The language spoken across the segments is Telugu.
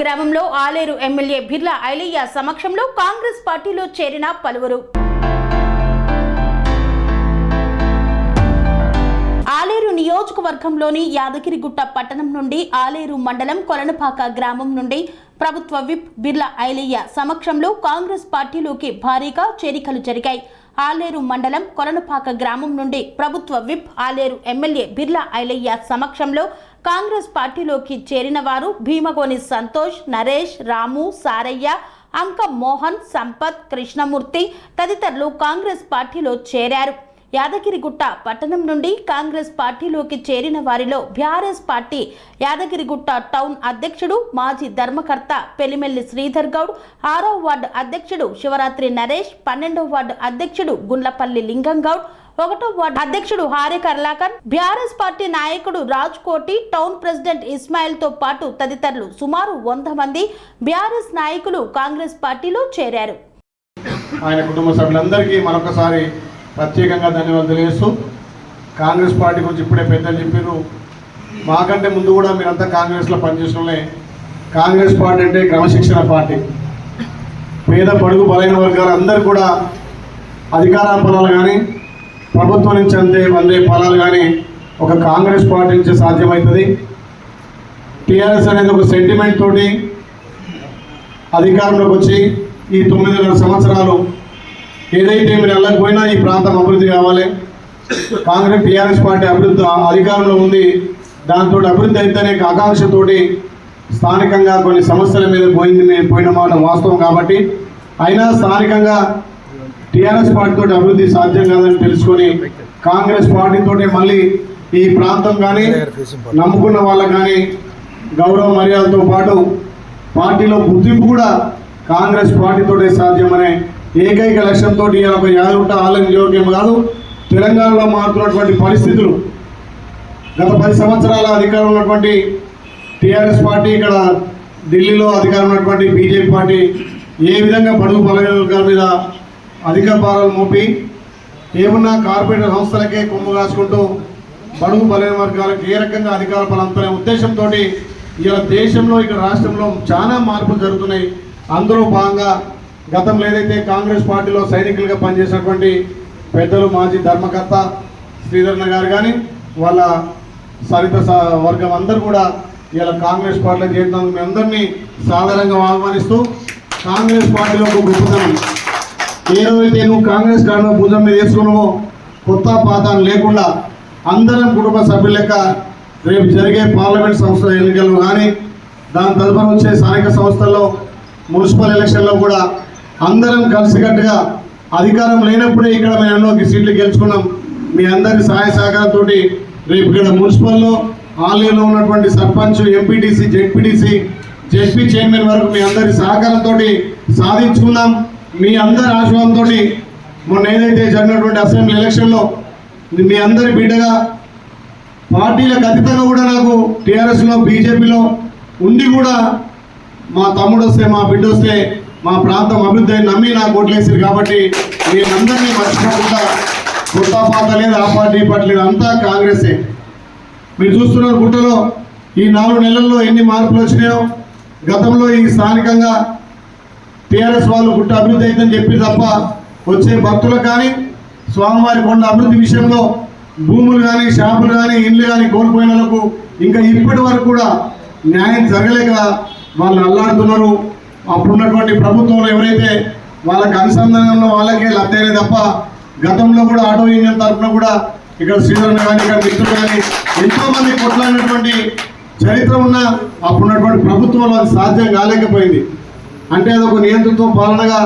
గ్రామంలో ఆలేరు ఎమ్మెల్యే బిర్లా ఐలయ్య సమక్షంలో కాంగ్రెస్ పార్టీలో చేరిన పలువురు. ఆలేరు నియోజకవర్గంలోని యాదగిరిగుట్ట పట్టణం నుండి ఆలేరు మండలం కొలనపాక గ్రామం నుండి ప్రభుత్వ విప్ బిర్లా ఐలయ్య సమక్షంలో కాంగ్రెస్ పార్టీలోకి భారీగా చేరికలు జరిగాయి. ఆలేరు మండలం కొలనపాక గ్రామం నుండి ప్రభుత్వ విప్ ఆలేరు ఎమ్మెల్యే బిర్లా ఐలయ్య సమక్షంలో కాంగ్రెస్ పార్టీలోకి చేరిన వారు భీమగోని సంతోష్, నరేష్, రాము, సారయ్య, అంకం మోహన్, సంపత్, కృష్ణమూర్తి తదితరులు కాంగ్రెస్ పార్టీలో చేరారు. యాదగిరిగుట్ట పట్టణం నుండి కాంగ్రెస్ పార్టీలోకి చేరిన వారిలో బీఆర్ఎస్ పార్టీ యాదగిరిగుట్ట టౌన్ అధ్యక్షుడు మాజీ ధర్మకర్త పెలిమెల్లి శ్రీధర్ గౌడ్, 6వ వార్డు అధ్యక్షుడు శివరాత్రి నరేష్, 12వ వార్డు అధ్యక్షుడు గుండ్లపల్లి లింగం గౌడ్, 1వ వార్డు అధ్యక్షుడు హారే కర్లాకర్, బీఆర్ఎస్ పార్టీ నాయకుడు రాజ్ కోటి, టౌన్ ప్రెసిడెంట్ ఇస్మాయిల్ తో పాటు తదితరులు సుమారు 100 మంది బీఆర్ఎస్ నాయకులు కాంగ్రెస్ పార్టీలో చేరారు. ఆయన కుటుంబ సభ్యులందరికీ మరొకసారి ప్రత్యేకంగా ధన్యవాదాలు తెలియజేస్తూ, కాంగ్రెస్ పార్టీ గురించి ఇప్పుడే పెద్దలు చెప్పారు. మాకంటే ముందు కూడా మీరంతా కాంగ్రెస్లో పనిచేసిన కాంగ్రెస్ పార్టీ అంటే క్రమశిక్షణ పార్టీ. పేద పడుగు బలైన వర్గాలు అందరూ కూడా అధికార ఫలాలు కానీ ప్రభుత్వం నుంచి అందే ఫలాలు కానీ ఒక కాంగ్రెస్ పార్టీ నుంచి సాధ్యమవుతుంది. టీఆర్ఎస్ అనేది ఒక సెంటిమెంట్ తోటి అధికారంలోకి వచ్చి ఈ 9.5 సంవత్సరాలు ఏదైతే మీరు వెళ్ళకపోయినా ఈ ప్రాంతం అభివృద్ధి కావాలి, కాంగ్రెస్ టీఆర్ఎస్ పార్టీ అభివృద్ధి అధికారంలో ఉంది, దాంతో అభివృద్ధి అయితేనే ఆకాంక్షతోటి స్థానికంగా కొన్ని సమస్యల మీద పోయిన మాట వాస్తవం. కాబట్టి అయినా స్థానికంగా టీఆర్ఎస్ పార్టీతో అభివృద్ధి సాధ్యం కాదని తెలుసుకొని కాంగ్రెస్ పార్టీతోటి మళ్ళీ ఈ ప్రాంతం కానీ నమ్ముకున్న వాళ్ళకు కానీ గౌరవ మర్యాదతో పాటు పార్టీలో గుర్తింపు కూడా కాంగ్రెస్ పార్టీతోటే సాధ్యమనే ఏకైక లక్ష్యంతో ఒక యాదగిరిగుట్ట ఆలయ నియోజకవర్గం కాదు, తెలంగాణలో మారుతున్నటువంటి పరిస్థితులు, గత 10 సంవత్సరాల అధికారం ఉన్నటువంటి టీఆర్ఎస్ పార్టీ, ఇక్కడ ఢిల్లీలో అధికారం ఉన్నటువంటి బీజేపీ పార్టీ ఏ విధంగా బడుగు బలైన వర్గాల మీద అధిక భారాలు మోపి ఏమున్నా కార్పొరేట్ సంస్థలకే కొమ్ము కాసుకుంటూ బడుగు బలైన వర్గాలకు ఏ రకంగా అధికార బలంతనే ఉద్దేశంతో ఇలా దేశంలో ఇక్కడ రాష్ట్రంలో చాలా మార్పులు జరుగుతున్నాయి. అందులో భాగంగా గతంలో ఏదైతే కాంగ్రెస్ పార్టీలో సైనికులుగా పనిచేసినటువంటి పెద్దలు మాజీ ధర్మకర్త శ్రీధరణ గారు కానీ వాళ్ళ సరిత వర్గం అందరూ కూడా ఇలా కాంగ్రెస్ పార్టీలో చేరినందుకు మీ అందరినీ సాధారణంగా ఆహ్వానిస్తూ, కాంగ్రెస్ పార్టీలో ఒక గొప్పతనం, ఏ రోజైతే నువ్వు కాంగ్రెస్ కారణం భుజం మీద వేసుకున్నావో కొత్త పాతాన్ని లేకుండా అందరం కుటుంబ సభ్యుల లెక్క రేపు జరిగే పార్లమెంట్ సంస్థ ఎన్నికల్లో కానీ దాని తదుపరి వచ్చే స్థానిక సంస్థల్లో మున్సిపల్ ఎలక్షన్లో కూడా అందరం కలిసికట్టుగా అధికారం లేనప్పుడే ఇక్కడ మేము ఎన్నో సీట్లు గెలుచుకున్నాం. మీ అందరి సహాయ సహకారంతో రేపు ఇక్కడ మున్సిపల్లో ఆలయంలో ఉన్నటువంటి సర్పంచ్, ఎంపీటీసీ, జెడ్పీ చైర్మన్ వరకు మీ అందరి సహకారంతో సాధించుకున్నాం. మీ అందరి ఆశీర్వాదంతో మొన్న ఏదైతే జరిగినటువంటి అసెంబ్లీ ఎలక్షన్లో మీ అందరి బిడ్డగా పార్టీలకు అతీతంగా కూడా నాకు టీఆర్ఎస్లో బీజేపీలో ఉండి కూడా మా తమ్ముడు వస్తే మా బిడ్డ వస్తే మా ప్రాంతం అభివృద్ధి అని నమ్మి నాకు ఓట్లేసారు. కాబట్టి మీరందరినీ మర్చిపోకుండా కొత్త పాత లేదు, ఆ పార్టీ పార్టీ లేదు, అంతా కాంగ్రెసే. మీరు చూస్తున్నారు గుట్టలో ఈ 4 నెలల్లో ఎన్ని మార్పులు వచ్చినాయో. గతంలో ఈ స్థానికంగా టీఆర్ఎస్ వాళ్ళు గుట్ట అభివృద్ధి అవుతుందని చెప్పి తప్ప వచ్చే భక్తులకు కానీ స్వామివారి కొండ అభివృద్ధి విషయంలో భూములు కానీ షాపులు కానీ ఇండ్లు కానీ కోల్పోయిన వాళ్ళకు ఇంకా ఇప్పటి వరకు కూడా న్యాయం జరగలేక వాళ్ళు అల్లాడుతున్నారు. అప్పుడున్నటువంటి ప్రభుత్వంలో ఎవరైతే వాళ్ళకి అనుసంధానంలో వాళ్ళకే లబ్ధైనా తప్ప గతంలో కూడా ఆటో యూనియన్ తరఫున కూడా ఇక్కడ శ్రీధరణ కానీ ఇక్కడ మిత్రులు కానీ ఎంతోమంది కొట్లాడినటువంటి చరిత్ర ఉన్న అప్పుడున్నటువంటి ప్రభుత్వంలో అది సాధ్యం కాలేకపోయింది. అంటే అదొక నియంత్రణతో పాలనగా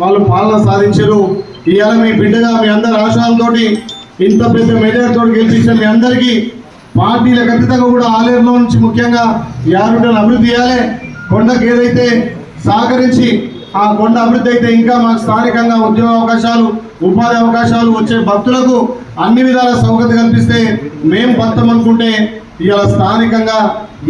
వాళ్ళు పాలన సాధించారు. ఇవాళ మీ బిడ్డగా మీ అందరి ఆశయాలతో ఇంత పెద్ద మెజార్టీతో గెలిపించిన మీ అందరికీ పార్టీలకు అతీతంగా కూడా ఆలయంలో నుంచి ముఖ్యంగా యాదగిరిగుట్టను అభివృద్ధి చేయాలి. కొండకు ఏదైతే సహకరించి ఆ కొండ అభివృద్ధి అయితే ఇంకా మాకు స్థానికంగా ఉద్యోగ అవకాశాలు, ఉపాధి అవకాశాలు వచ్చే భక్తులకు అన్ని విధాల సౌకర్యం కల్పిస్తే మేము బతాం అనుకుంటే ఇవాళ స్థానికంగా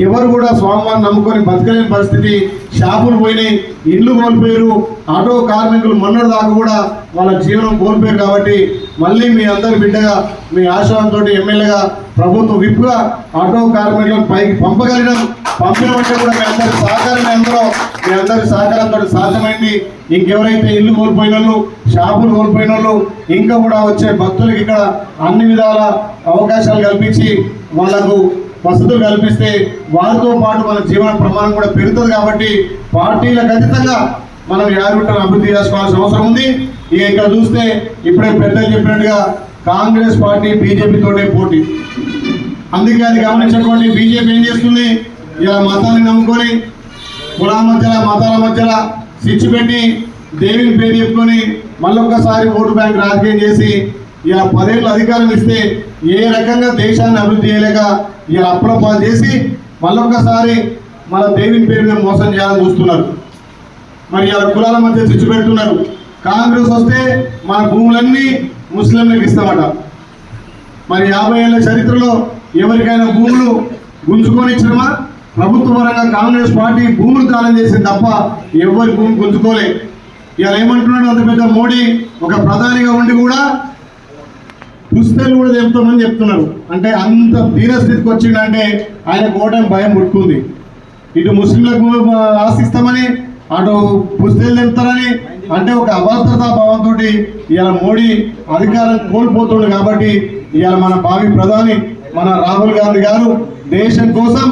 ఎవరు కూడా స్వామివారిని నమ్ముకొని బతకలేని పరిస్థితి. షాపులు పోయినాయి, ఇల్లు కోల్పోయారు, ఆటో కార్మికులు మొన్నటి దాకా కూడా వాళ్ళ జీవనం కోల్పోయారు కాబట్టి మళ్ళీ మీ అందరి బిడ్డగా మీ ఆశ్రమంతో ఎమ్మెల్యేగా ప్రభుత్వ విప్గా ఆటో కార్మికులను పైకి పంపగలిగినాం. పంపినమంటే కూడా మీ అందరి సహకారం మీ అందరి సహకారంతో సాధ్యమైంది. ఇంకెవరైతే ఇల్లు కోల్పోయిన వాళ్ళు, షాపులు కోల్పోయిన వాళ్ళు, ఇంకా కూడా వచ్చే భక్తులకి ఇక్కడ అన్ని విధాల అవకాశాలు కల్పించి వాళ్ళకు వసతులు కల్పిస్తే వారితో పాటు మన జీవన ప్రమాణం కూడా పెరుగుతుంది. కాబట్టి పార్టీలకు అతీతంగా మనం యాదగిరిగుట్టను అభివృద్ధి చేసుకోవాల్సిన అవసరం ఉంది. ఇక ఇక్కడ చూస్తే ఇప్పుడే పెద్దలు చెప్పినట్టుగా కాంగ్రెస్ పార్టీ బీజేపీతోనే పోటీ. అందుకే అది గమనించినటువంటి బీజేపీ ఏం చేస్తుంది, ఇలా మతాన్ని నమ్ముకొని కులాల మధ్యలో మతాల మధ్యలో స్విచ్ పెట్టి దేవుని పేరు చెప్పుకొని మళ్ళొక్కసారి ఓటు బ్యాంక్ రాజకీయం చేసి ఇలా 10 ఏళ్ళు అధికారం ఇస్తే ఏ రకంగా దేశాన్ని అభివృద్ధి చేయలేక ఇలా అప్రపాలు చేసి మళ్ళొక్కసారి మన దేవుని పేరు మీద మోసం చేయాలని చూస్తున్నారు. మరి ఇలా కులాల మధ్య చిచ్చు పెడుతున్నారు. కాంగ్రెస్ వస్తే మన భూములన్నీ ముస్లింలకు ఇస్తామట. మరి 50 ఏళ్ళ చరిత్రలో ఎవరికైనా భూములు గుంజుకొని ఇచ్చినమా? ప్రభుత్వ పరంగా కాంగ్రెస్ పార్టీ భూములు దానం చేసింది తప్ప ఎవరి భూమి గుంజుకోలే. ఇలా ఏమంటున్నాడు అంత పెద్ద మోడీ ఒక ప్రధానిగా ఉండి కూడా పుస్తకాలు కూడా చెప్తామని చెప్తున్నారు. అంటే అంత దీనస్థితికి వచ్చిందంటే ఆయనకు ఓటమి భయం పుట్టుకుంది. ఇటు ముస్లింలకు ఆశిస్తామని అటు పుస్తకాలు చెప్తారని అంటే ఒక అభద్రతా భావంతో ఇవాళ మోడీ అధికారం కోల్పోతుండు. కాబట్టి ఇవాళ మన భావి ప్రధాని మన రాహుల్ గాంధీ గారు దేశం కోసం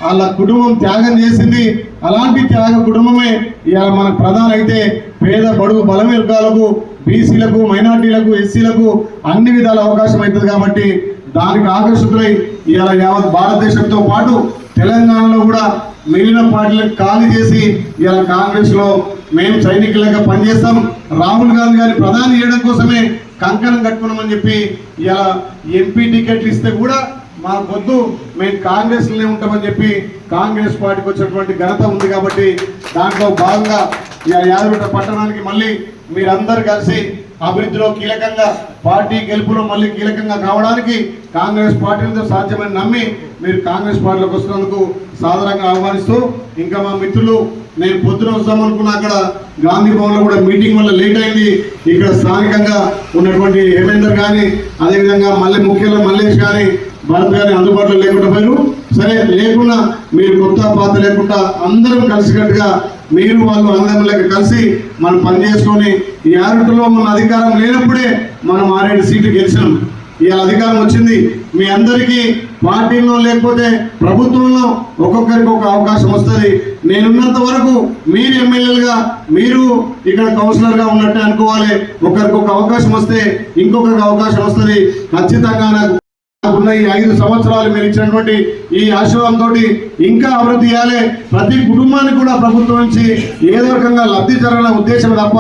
వాళ్ళ కుటుంబం త్యాగం చేసింది. అలాంటి త్యాగ కుటుంబమే ఇవాళ మన ప్రధాని అయితే పేద బడుగు బలవర్గాలకు, బీసీలకు, మైనార్టీలకు, ఎస్సీలకు అన్ని విధాల అవకాశం అవుతుంది. కాబట్టి దానికి ఆకర్షితులై ఇవాళ యావత్ భారతదేశంతో పాటు తెలంగాణలో కూడా మిగిలిన పార్టీలకు ఖాళీ చేసి ఇవాళ కాంగ్రెస్లో మేము సైనికులుగా పనిచేస్తాం, రాహుల్ గాంధీ గారిని ప్రధాని చేయడం కోసమే కంకణం కట్టుకున్నామని చెప్పి ఇలా ఎంపీ టికెట్లు ఇస్తే కూడా మా వద్దు, మేము కాంగ్రెస్లోనే ఉంటామని చెప్పి కాంగ్రెస్ పార్టీకి వచ్చినటువంటి ఘనత ఉంది. కాబట్టి దాంట్లో భాగంగా యాదగిరిగుట్ట పట్టణానికి మళ్ళీ మీరందరూ కలిసి అభివృద్ధిలో కీలకంగా పార్టీ గెలుపులో మళ్ళీ కీలకంగా కావడానికి కాంగ్రెస్ పార్టీలతో సాధ్యమని నమ్మి మీరు కాంగ్రెస్ పార్టీలోకి వస్తున్నందుకు సాధారణంగా ఆహ్వానిస్తూ, ఇంకా మా మిత్రులు నేను పొద్దున వస్తాం అనుకున్నా అక్కడ గాంధీ భవన్లో కూడా మీటింగ్ వల్ల లేట్ అయింది. ఇక్కడ స్థానికంగా ఉన్నటువంటి హేమేందర్ కానీ అదేవిధంగా ముఖ్యంగా మల్లేష్ కానీ భరత్ గారిని అందుబాటులో లేకుండా పోయారు. సరే లేకుండా మీరు కొత్త పాత లేకుండా అందరం కలిసికట్టుగా మీరు వాళ్ళు అందరం లెక్క కలిసి మనం పనిచేసుకొని ఈ యాదగిరిగుట్టలో మన అధికారం లేనప్పుడే మనం 6 సీట్లు గెలిచినాం. ఇవాళ అధికారం వచ్చింది. మీ అందరికీ పార్టీలో లేకపోతే ప్రభుత్వంలో ఒక్కొక్కరికి ఒక అవకాశం వస్తుంది. నేనున్నంత వరకు మీరు ఎమ్మెల్యేలుగా మీరు ఇక్కడ కౌన్సిలర్గా ఉన్నట్టే అనుకోవాలి. ఒకరికి ఒక అవకాశం వస్తే ఇంకొకరికి అవకాశం వస్తుంది. ఖచ్చితంగా నాకు ఉన్న ఈ 5 సంవత్సరాలు మీరు ఇచ్చినటువంటి ఈ ఆశీర్వాదంతో ఇంకా అభివృద్ధి చేయాలి. ప్రతి కుటుంబానికి కూడా ప్రభుత్వం నుంచి ఏదో రకంగా లబ్ధి జరగాలనే ఉద్దేశం తప్ప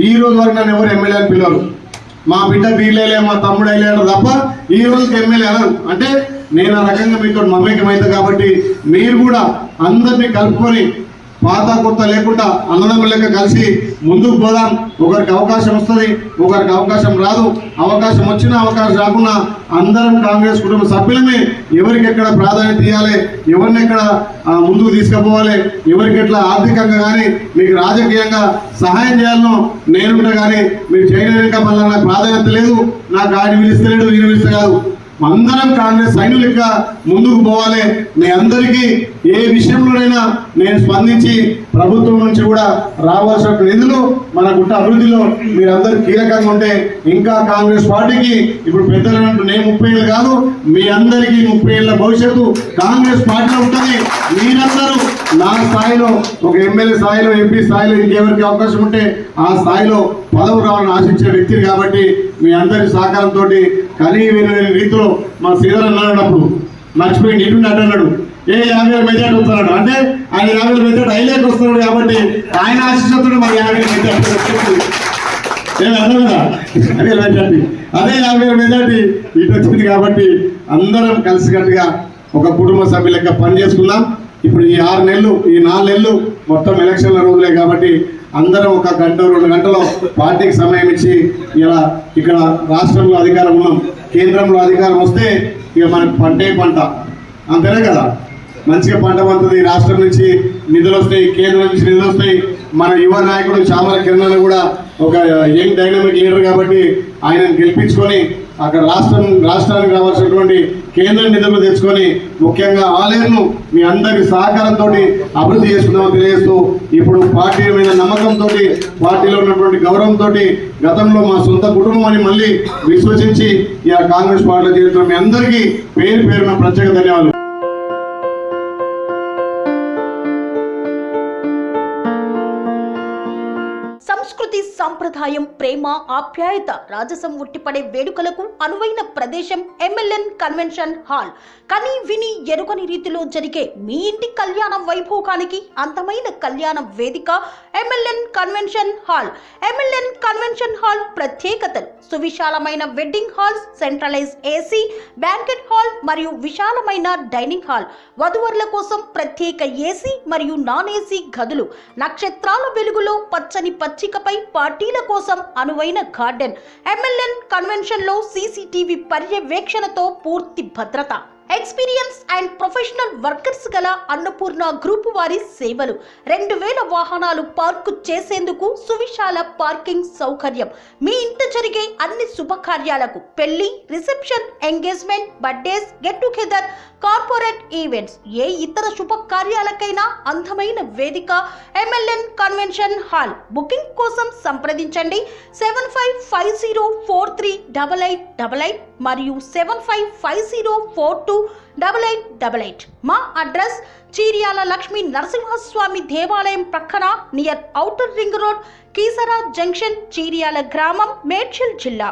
ఈ రోజు వరకు నన్ను ఎవరు ఎమ్మెల్యే అని పిలవరు. మా బిడ్డ వీళ్ళేలే, మా తమ్ముడు వెళ్ళాడు తప్ప ఈ రోజుకి ఎమ్మెల్యే అనరు. అంటే నేను ఆ రకంగా మీతో మమేకమైతే కాబట్టి మీరు కూడా అందరినీ కలుపుకొని పాత కొత్త లేకుండా అన్నదమ్ముల లెక్క కలిసి ముందుకు పోదాం. ఒకరికి అవకాశం వస్తుంది, ఒకరికి అవకాశం రాదు. అవకాశం వచ్చినా అవకాశం రాకున్నా అందరం కాంగ్రెస్ కుటుంబ సభ్యులమే. ఎవరికి ఎక్కడ ప్రాధాన్యత ఇవ్వాలి, ఎవరిని ఎక్కడ ముందుకు తీసుకుపోవాలి, ఎవరికి ఎట్లా ఆర్థికంగా కానీ మీకు రాజకీయంగా సహాయం చేయాలనో నేనుంటా. కానీ మీరు చేయలేక మళ్ళీ నాకు ప్రాధాన్యత లేదు, నాకు ఆయన పిలుస్తలేడు ఈయన పిలిస్తే కాదు. అందరం కాంగ్రెస్ సైనికులుగా ముందుకు పోవాలి. మీ అందరికీ ఏ విషయంలోనైనా నేను స్పందించి ప్రభుత్వం నుంచి కూడా రావాల్సిన నిధులు మన గుట్ట అభివృద్ధిలో మీరందరూ కీలకంగా ఉంటే ఇంకా కాంగ్రెస్ పార్టీకి ఇప్పుడు పెద్దలంటూ నేను 30 ఏళ్ళు కాదు, మీ అందరికీ 30 ఏళ్ళ భవిష్యత్తు కాంగ్రెస్ పార్టీలో ఉంటుంది. మీరందరూ నా స్థాయిలో ఒక ఎమ్మెల్యే స్థాయిలో, ఎంపీ స్థాయిలో ఇంకెవరికి అవకాశం ఉంటే ఆ స్థాయిలో పదవి రావాలని ఆశించే వ్యక్తిని. కాబట్టి మీ అందరి సహకారంతో కనీ విని రీతిలో మా శ్రీధర్ అన్నప్పుడు మర్చిపోయి ఇటు అన్నాడు, 50,000 మెజార్టీ వస్తున్నాడు. అంటే ఆయన 50,000 మెజార్టీ హైలైట్ వస్తున్నాడు. కాబట్టి ఆయన ఆశిస్తున్నాడు మరి 50,000 మెజార్టీ అదే 50,000 మెజార్టీ ఇటు వచ్చింది. కాబట్టి అందరం కలిసికట్టుగా ఒక కుటుంబ సభ్యులెక్క పని చేసుకుందాం. ఇప్పుడు ఈ 6 నెలలు, ఈ 4 నెలలు మొత్తం ఎలక్షన్ల రోజులే. కాబట్టి అందరం 1 గంట 2 గంటలో పార్టీకి సమయం ఇచ్చి ఇలా ఇక్కడ రాష్ట్రంలో అధికారం ఉన్నాం, కేంద్రంలో అధికారం వస్తే ఇక మనకు పంటే పంట, అంతేనే కదా. మంచిగా పంట పండుతుంది. రాష్ట్రం నుంచి నిధులు వస్తాయి, కేంద్రం నుంచి నిధులు వస్తాయి. మన యువ నాయకుడు చామల కిరణ్ కూడా ఒక యంగ్ డైనమిక్ లీడర్ కాబట్టి ఆయనను గెలిపించుకొని అక్కడ రాష్ట్రానికి రావాల్సినటువంటి కేంద్ర నిధులు తెచ్చుకొని ముఖ్యంగా ఆలయంను మీ అందరి సహకారంతో అభివృద్ధి చేసుకుందామని తెలియజేస్తూ ఇప్పుడు పార్టీ మీద నమ్మకంతో పార్టీలో ఉన్నటువంటి గౌరవంతో గతంలో మా సొంత కుటుంబం అని మళ్ళీ విశ్వసించి ఇలా కాంగ్రెస్ పార్టీలో చేరుతున్న మీ అందరికీ పేరు పేరున ప్రత్యేక ధన్యవాదాలు. సంస్కృతి సంప్రదాయం ప్రేమ ఆప్యాయత రాజసం ఉట్టిపడే వేడుకలకు అనువైన ప్రదేశం ఎంఎల్ఎన్ కన్వెన్షన్ హాల్. కని విని ఎరుగని రీతిలో జరిగే మీ ఇంటి కళ్యాణ వైభోగానికి అందమైన కళ్యాణ వేదిక MLN convention hall. MLN convention hall ప్రత్యేకతలు: సువిశాలమైన wedding halls, centralise AC banquet hall మరియు విశాలమైన డైనింగ్ హాల్, వధువరుల కోసం ప్రత్యేక ఏసీ మరియు నాన్ ఏసీ గదులు, నక్షత్రాల వెలుగులో పచ్చని పచ్చికపై పార్టీల కోసం అనువైన గార్డెన్. ఎంఎల్ఎన్ కన్వెన్షన్ లో సీసీటీవీ పర్యవేక్షణతో పూర్తి భద్రత. ఎక్స్పీరియన్స్ అండ్ ప్రొఫెషనల్ వర్కర్స్ గల అన్నపూర్ణ గ్రూప్ వారి సేవలు. 2000 వాహనాలు పార్కు చేసేందుకు సువిశాల పార్కింగ్ సౌకర్యం. మీ ఇంట జరిగే అన్ని శుభకార్యాలకు, పెళ్లి, reception, engagement, birthdays, get together, corporate events, ఏ ఇతర శుభకార్యాలకైనా అందమైన వేదిక ఎంఎల్ఎన్ కన్వెన్షన్ హాల్. బుకింగ్ కోసం సంప్రదించండి 7550438888 మరియు 7550428888. మా అడ్రస్ చీర్యాల లక్ష్మీ నరసింహస్వామి దేవాలయం ప్రక్కన, near outer ring road, Keesara junction, Cheeryal గ్రామం, మేడ్చల్ జిల్లా.